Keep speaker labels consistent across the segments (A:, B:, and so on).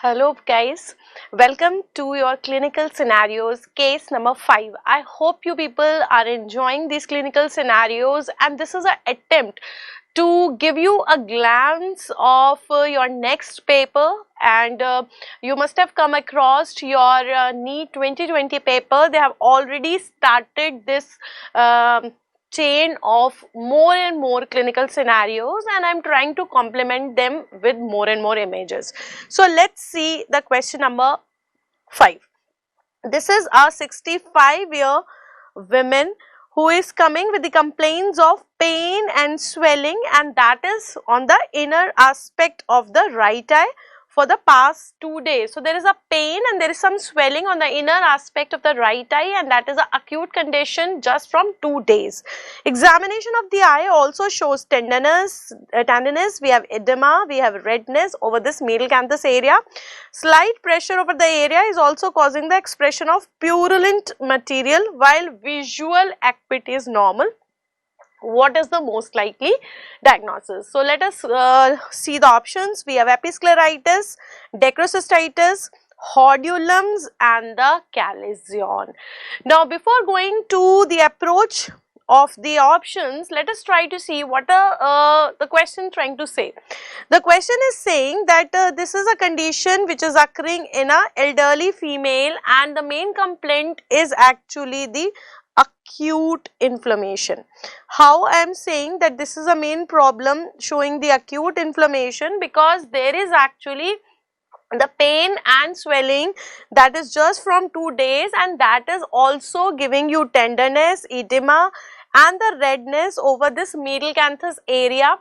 A: Hello guys, welcome to your clinical scenarios case number 5. I hope you people are enjoying these clinical scenarios, and this is an attempt to give you a glance of your next paper. And you must have come across your NEET 2020 paper. They have already started this chain of more and more clinical scenarios, and I'm trying to complement them with more and more images. So let's see the question number 5. This is a 65-year woman who is coming with the complaints of pain and swelling, and that is on the inner aspect of the right eye for the past 2 days. So there is a pain and there is some swelling on the inner aspect of the right eye, and that is an acute condition just from 2 days. Examination of the eye also shows tenderness, we have edema, we have redness over this medial canthus area. Slight pressure over the area is also causing the expression of purulent material, while visual acuity is normal. What is the most likely diagnosis? So let us see the options. We have episcleritis, dacrocystitis, hordeolums, and the chalazion. Now before going to the approach of the options, let us try to see what the question trying to say. The question is saying that this is a condition which is occurring in an elderly female, and the main complaint is actually the acute inflammation. How I am saying that this is a main problem showing the acute inflammation, because there is actually the pain and swelling that is just from 2 days, and that is also giving you tenderness, edema, and the redness over this medial canthus area,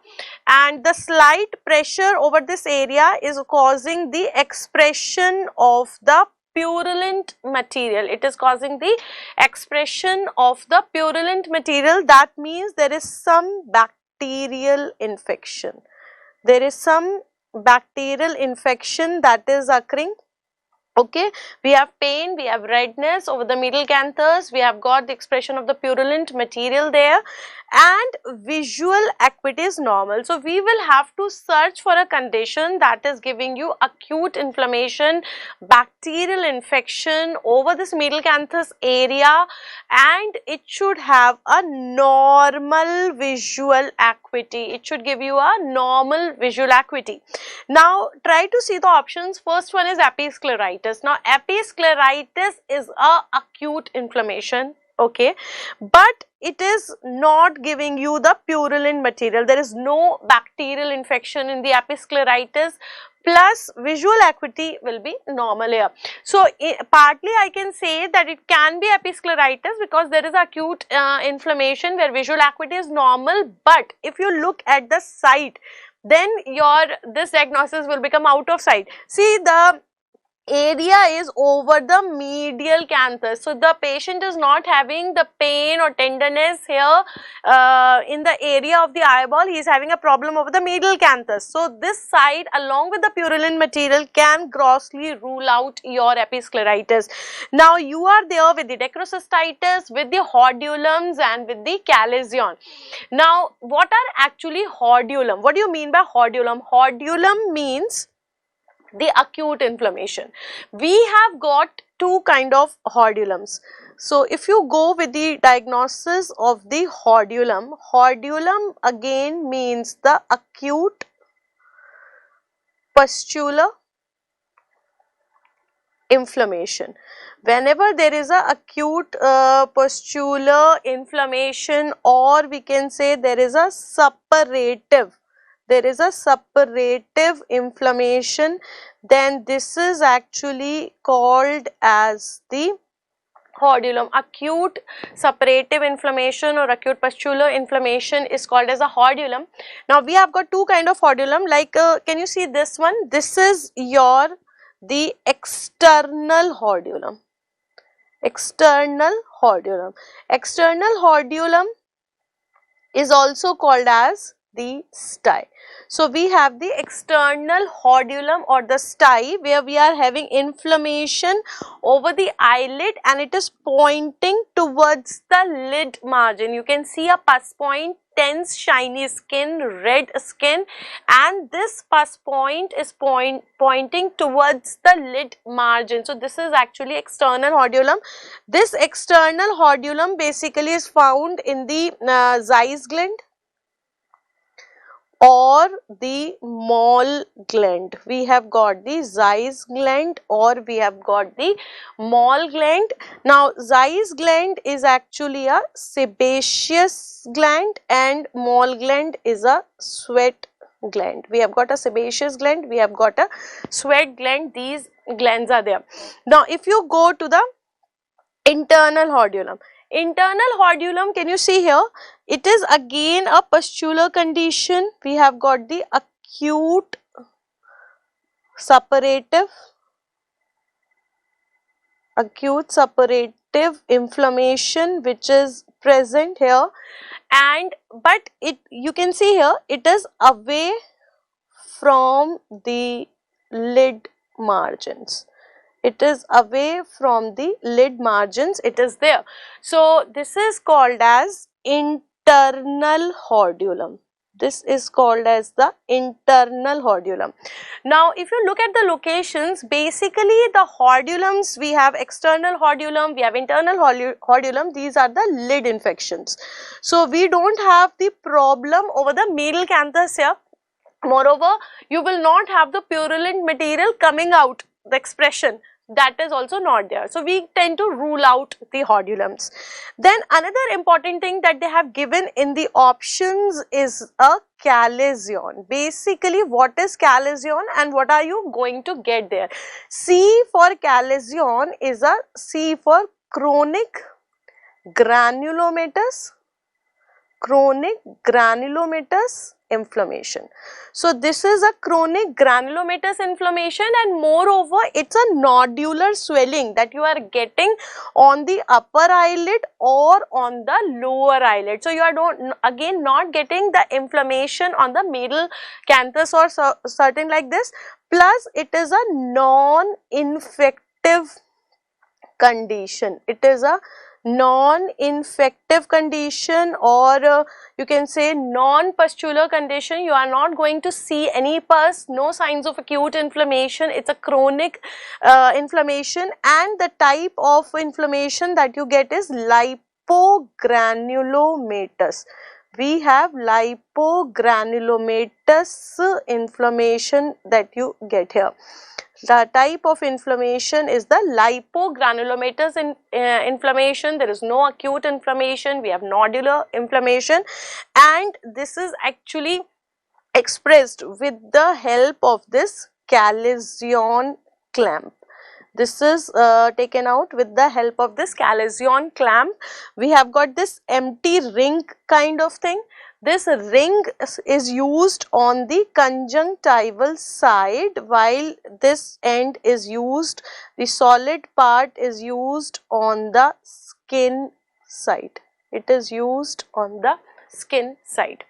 A: and the slight pressure over this area is causing the expression of the purulent material. It is causing the expression of the purulent material. That means there is some bacterial infection. There is some bacterial infection that is occurring. Okay, we have pain, we have redness over the medial canthus, we have got the expression of the purulent material there, and visual acuity is normal. So we will have to search for a condition that is giving you acute inflammation, bacterial infection over this medial canthus area, and it should have a normal visual acuity. It should give you a normal visual acuity. Now try to see the options. First one is episcleritis. Now episcleritis is a acute inflammation, okay, but it is not giving you the purulent material. There is no bacterial infection in the episcleritis, plus visual acuity will be normal here. So partly I can say that it can be episcleritis because there is acute inflammation where visual acuity is normal, but if you look at the site, then this diagnosis will become out of sight. See, the area is over the medial canthus, so the patient is not having the pain or tenderness here in the area of the eyeball. He is having a problem over the medial canthus. So this side along with the purulent material can grossly rule out your episcleritis. Now you are there with the dacrocystitis, with the hordeolums, and with the chalazion. Now what are actually hordeolum? What do you mean by hordeolum? Hordeolum means the acute inflammation. We have got two kind of hordeolums. So if you go with the diagnosis of the hordeolum, hordeolum again means the acute pustular inflammation. Whenever there is a acute pustular inflammation, or we can say there is a suppurative inflammation, then this is actually called as the hordeolum. Acute suppurative inflammation or acute pustular inflammation is called as a hordeolum. Now we have got two kind of hordeolum, like can you see this one? This is the external hordeolum. External hordeolum is also called as the stye. So we have the external hordeolum or the stye, where we are having inflammation over the eyelid and it is pointing towards the lid margin. You can see a pus point tense shiny skin, red skin, and this pus point is pointing towards the lid margin. So this is actually external hordeolum. This external hordeolum basically is found in the Zeiss gland or the mole gland. We have got the Zeiss gland or we have got the mole gland. Now Zeiss gland is actually a sebaceous gland and mole gland is a sweat gland. We have got a sebaceous gland, we have got a sweat gland. These glands are there. Now if you go to the internal hordeolum. Internal hordeolum, can you see here? It is again a pustular condition. We have got the acute suppurative inflammation which is present here, and but you can see here it is away from the lid margins. It is away from the lid margins, it is there. So this is called as internal hordeolum. This is called as the internal hordeolum. Now if you look at the locations, basically the hordeolums, we have external hordeolum, we have internal hordeolum. These are the lid infections. So we don't have the problem over the medial canthus here. Moreover, you will not have the purulent material coming out, the expression that is also not there. So we tend to rule out the hordeolums. Then another important thing that they have given in the options is a chalazion. Basically what is chalazion and what are you going to get there? C for chalazion is a C for chronic granulomatous inflammation. So this is a chronic granulomatous inflammation, and moreover it's a nodular swelling that you are getting on the upper eyelid or on the lower eyelid. So you are again not getting the inflammation on the middle canthus or certain like this, plus it is a non-infective condition. It is a non-infective condition, or you can say non-pustular condition. You are not going to see any pus, no signs of acute inflammation. It's a chronic inflammation, and the type of inflammation that you get is lipogranulomatous. We have lipogranulomatous inflammation that you get here. The type of inflammation is the lipogranulomatous inflammation. There is no acute inflammation, we have nodular inflammation, and this is actually expressed with the help of this chalazion clamp. This is taken out with the help of this chalazion clamp. We have got this empty ring kind of thing. This ring is used on the conjunctival side, while this end is used, the solid part is used on the skin side. It is used on the skin side.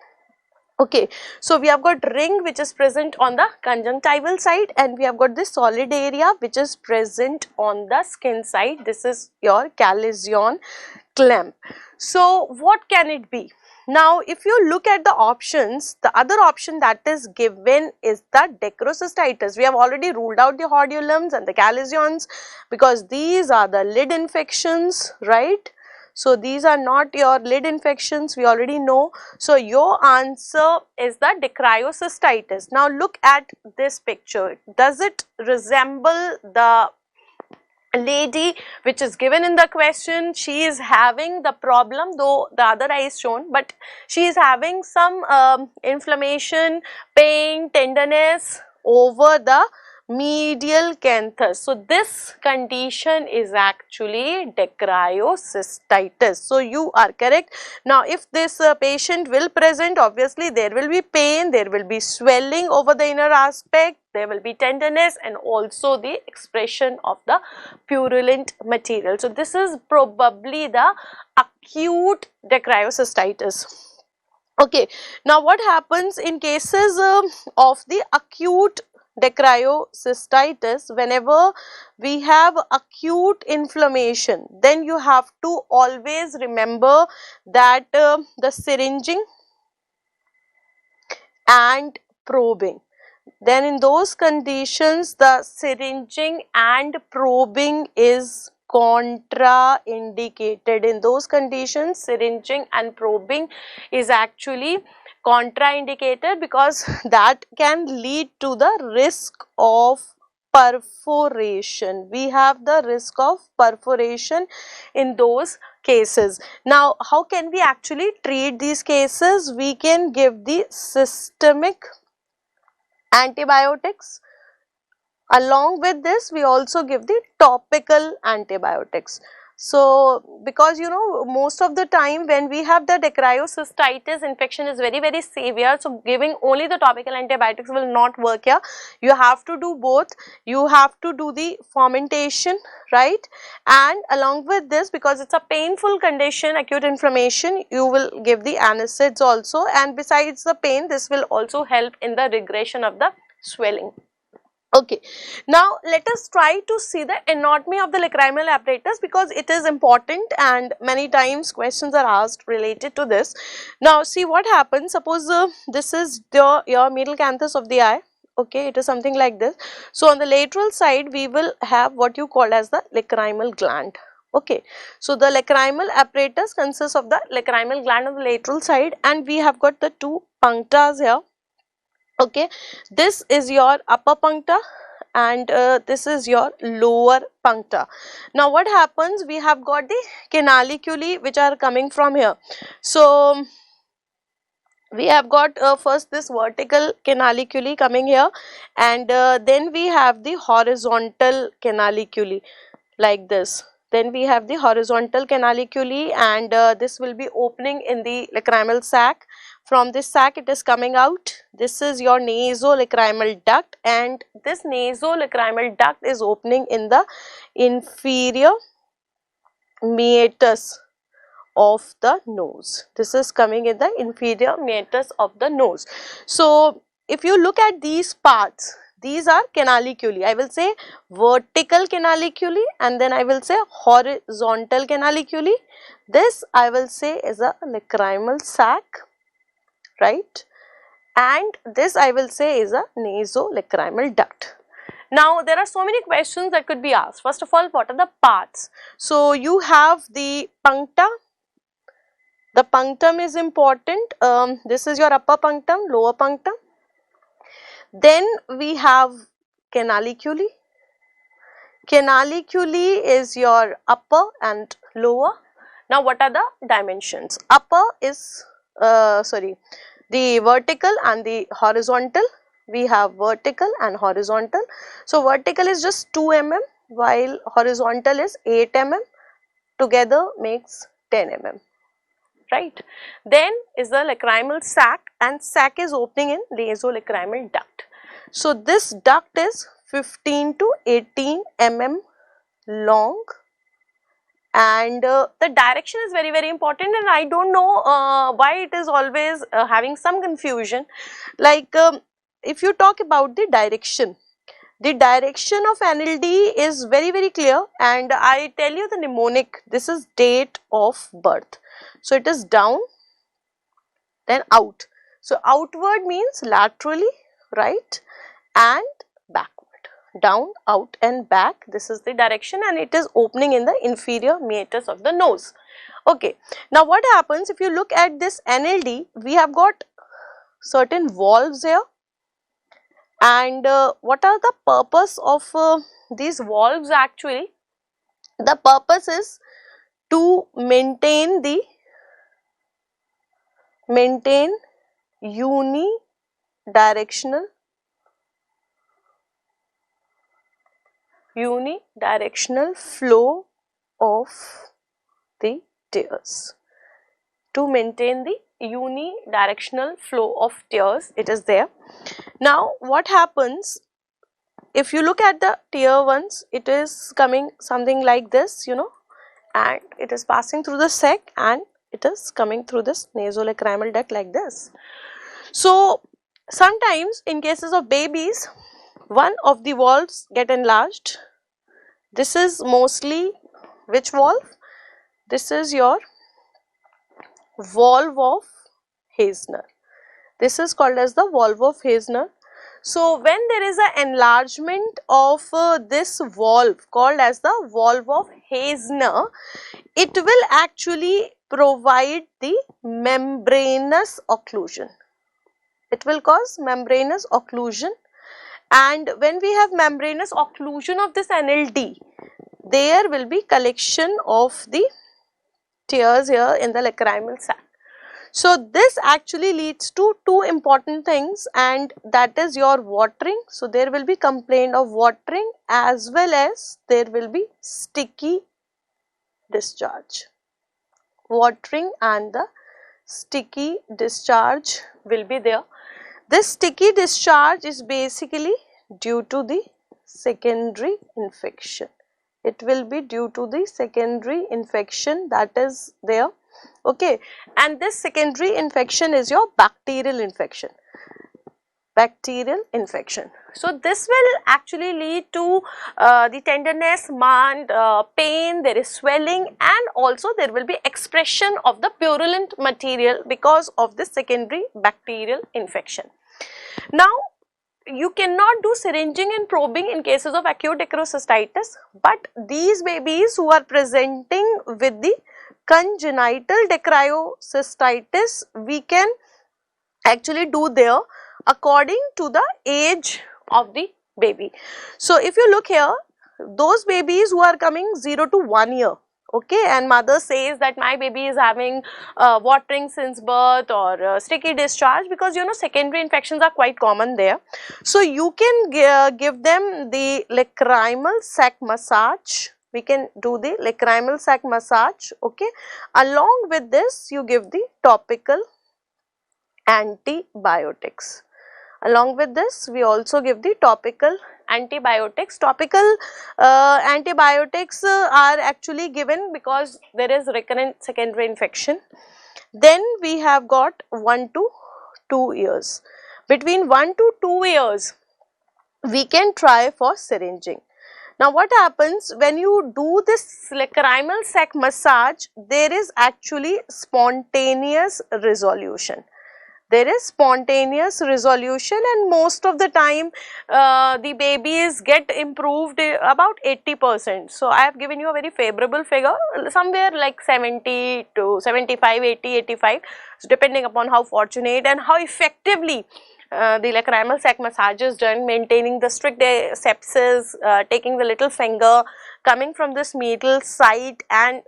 A: Okay, so we have got ring which is present on the conjunctival side, and we have got this solid area which is present on the skin side. This is your chalazion clamp. So what can it be? Now if you look at the options, the other option that is given is the dacrocystitis. We have already ruled out the hordeolums and the chalazions because these are the lid infections, right? So these are not your lid infections, we already know. So your answer is the dacrocystitis. Now look at this picture. Does it resemble the lady which is given in the question? She is having the problem, though the other eye is shown, but she is having some inflammation, pain, tenderness over the medial canthus. So this condition is actually dacrocystitis. So you are correct. Now if this patient will present, obviously there will be pain, there will be swelling over the inner aspect, there will be tenderness, and also the expression of the purulent material. So this is probably the acute dacrocystitis. Okay, now what happens in cases of the acute dacrocystitis? Whenever we have acute inflammation, then you have to always remember that the syringing and probing. Then in those conditions, the syringing and probing is contraindicated. In those conditions, syringing and probing is actually contraindicated because that can lead to the risk of perforation. We have the risk of perforation in those cases. Now, how can we actually treat these cases? We can give the systemic antibiotics. Along with this, we also give the topical antibiotics. So, because most of the time when we have the dacryocystitis infection is very severe, so giving only the topical antibiotics will not work here. You have to do both. You have to do the fomentation, right? And along with this, because it's a painful condition, acute inflammation, you will give the NSAIDs also, and besides the pain, this will also help in the regression of the swelling. Okay, now let us try to see the anatomy of the lacrimal apparatus because it is important and many times questions are asked related to this. Now see what happens. Suppose this is your middle canthus of the eye. Okay, it is something like this. So on the lateral side we will have what you call as the lacrimal gland. Okay, so the lacrimal apparatus consists of the lacrimal gland on the lateral side, and we have got the two punctas here. Okay, this is your upper puncta and this is your lower puncta. Now what happens, we have got the canaliculi which are coming from here. So we have got first this vertical canaliculi coming here, and then we have the horizontal canaliculi like this. Then we have the horizontal canaliculi, and this will be opening in the lacrimal sac. From this sac it is coming out. This is your nasolacrimal duct, and this nasolacrimal duct is opening in the inferior meatus of the nose. This is coming in the inferior meatus of the nose. So if you look at these parts, these are canaliculi. I will say vertical canaliculi and then I will say horizontal canaliculi. This I will say is a lacrimal sac, right? And this I will say is a nasolacrimal duct. Now there are so many questions that could be asked. First of all, what are the parts? So you have the puncta. The punctum is important. This is your upper punctum, lower punctum. Then we have canaliculi. Canaliculi is your upper and lower. Now what are the dimensions? Upper is the vertical and the horizontal. We have vertical and horizontal. So vertical is just 2 mm while horizontal is 8 mm. Together makes 10 mm. Right. Then is the lacrimal sac, and sac is opening in nasolacrimal duct. So this duct is 15 to 18 mm long, and the direction is very important, and I don't know why it is always having some confusion. Like if you talk about the direction of NLD is very clear, and I tell you the mnemonic, this is date of birth. So it is down, then out. So outward means laterally, right, and backward. Down, out and back, this is the direction, and it is opening in the inferior meatus of the nose. Okay, now what happens if you look at this NLD, we have got certain valves here, and what are the purpose of these valves actually? The purpose is to maintain unidirectional flow of the tears. To maintain the unidirectional flow of tears, it is there. Now what happens if you look at the tear ones, it is coming something like this, and it is passing through the sac and it is coming through this nasolacrimal duct like this. So sometimes in cases of babies, one of the valves get enlarged. This is mostly which valve? This is your valve of Haisner. This is called as the valve of Haisner. So when there is an enlargement of this valve called as the valve of Haisner, it will actually provide the membranous occlusion. It will cause membranous occlusion, and when we have membranous occlusion of this NLD, there will be collection of the tears here in the lacrimal sac. So this actually leads to two important things, and that is your watering. So there will be complaint of watering as well as there will be sticky discharge. Watering and the sticky discharge will be there. This sticky discharge is basically due to the secondary infection. It will be due to the secondary infection that is there. Okay, and this secondary infection is your bacterial infection. Bacterial infection. So this will actually lead to the tenderness, pain, there is swelling, and also there will be expression of the purulent material because of this secondary bacterial infection. Now, you cannot do syringing and probing in cases of acute acrocystitis, but these babies who are presenting with the congenital dacryocystitis, we can actually do there according to the age of the baby. So if you look here, those babies who are coming 0 to 1 year, okay, and mother says that my baby is having watering since birth or sticky discharge, because you know secondary infections are quite common there. So you can give them the lacrimal sac massage. We can do the lacrimal sac massage, okay. Along with this, you give the topical antibiotics. Along with this, we also give the topical antibiotics. Topical antibiotics are actually given because there is recurrent secondary infection. Then we have got 1 to 2 years. Between 1 to 2 years, we can try for syringing. Now what happens when you do this lacrimal sac massage? There is actually spontaneous resolution. There is spontaneous resolution, and most of the time the babies get improved about 80%. So I have given you a very favorable figure, somewhere like 70 to 75, 80, 85, so depending upon how fortunate and how effectively the lacrimal sac massage is done, maintaining the strict sepsis, taking the little finger, coming from this medial side and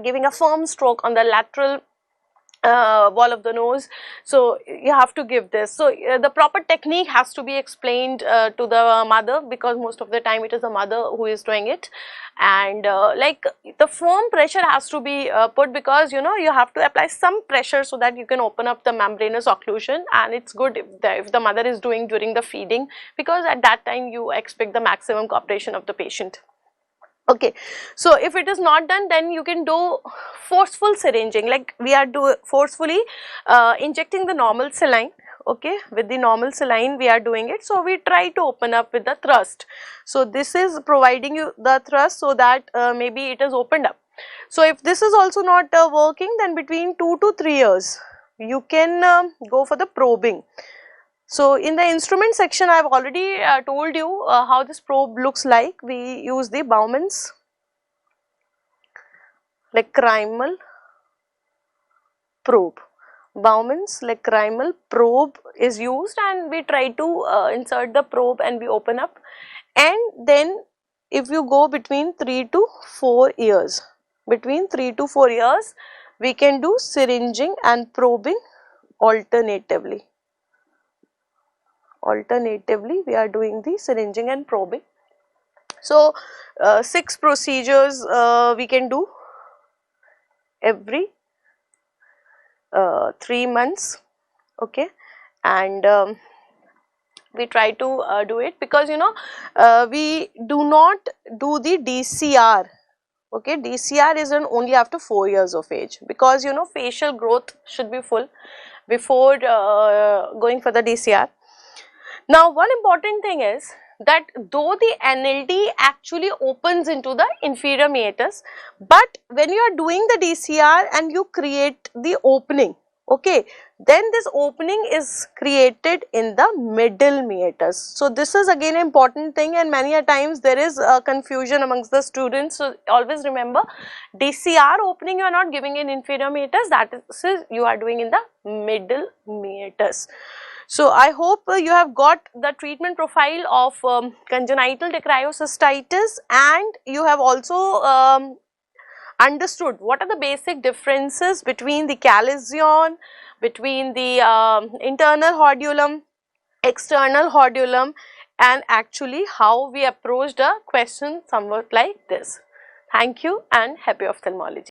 A: giving a firm stroke on the lateral wall of the nose. So you have to give this. So the proper technique has to be explained to the mother, because most of the time it is the mother who is doing it, and like the firm pressure has to be put, because you know you have to apply some pressure so that you can open up the membranous occlusion, and it's good if the mother is doing during the feeding, because at that time you expect the maximum cooperation of the patient. Okay, so if it is not done, then you can do forceful syringing, like we are forcefully injecting the normal saline. Okay, with the normal saline we are doing it. So we try to open up with the thrust. So this is providing you the thrust so that maybe it is opened up. So if this is also not working, then between 2 to 3 years you can go for the probing. So in the instrument section, I have already told you how this probe looks like. We use the Bowman's lacrimal probe. Bowman's lacrimal probe is used, and we try to insert the probe and we open up. And then if you go between 3 to 4 years, between 3 to 4 years, we can do syringing and probing alternatively. Alternatively, we are doing the syringing and probing. So 6 procedures we can do every 3 months, okay, and we try to do it, because you know we do not do the DCR. Okay, DCR is done only after 4 years of age, because you know facial growth should be full before going for the DCR. Now one important thing is that though the NLD actually opens into the inferior meatus, but when you are doing the DCR and you create the opening, Okay, then this opening is created in the middle meatus. So this is again an important thing, and many a times there is a confusion amongst the students. So always remember, DCR opening you are not giving in inferior meatus, that is you are doing in the middle meatus. So I hope you have got the treatment profile of congenital dacryocystitis, and you have also understood what are the basic differences between the calizion, between the internal hordeolum, external hordeolum, and actually how we approached a question somewhat like this. Thank you and happy ophthalmology.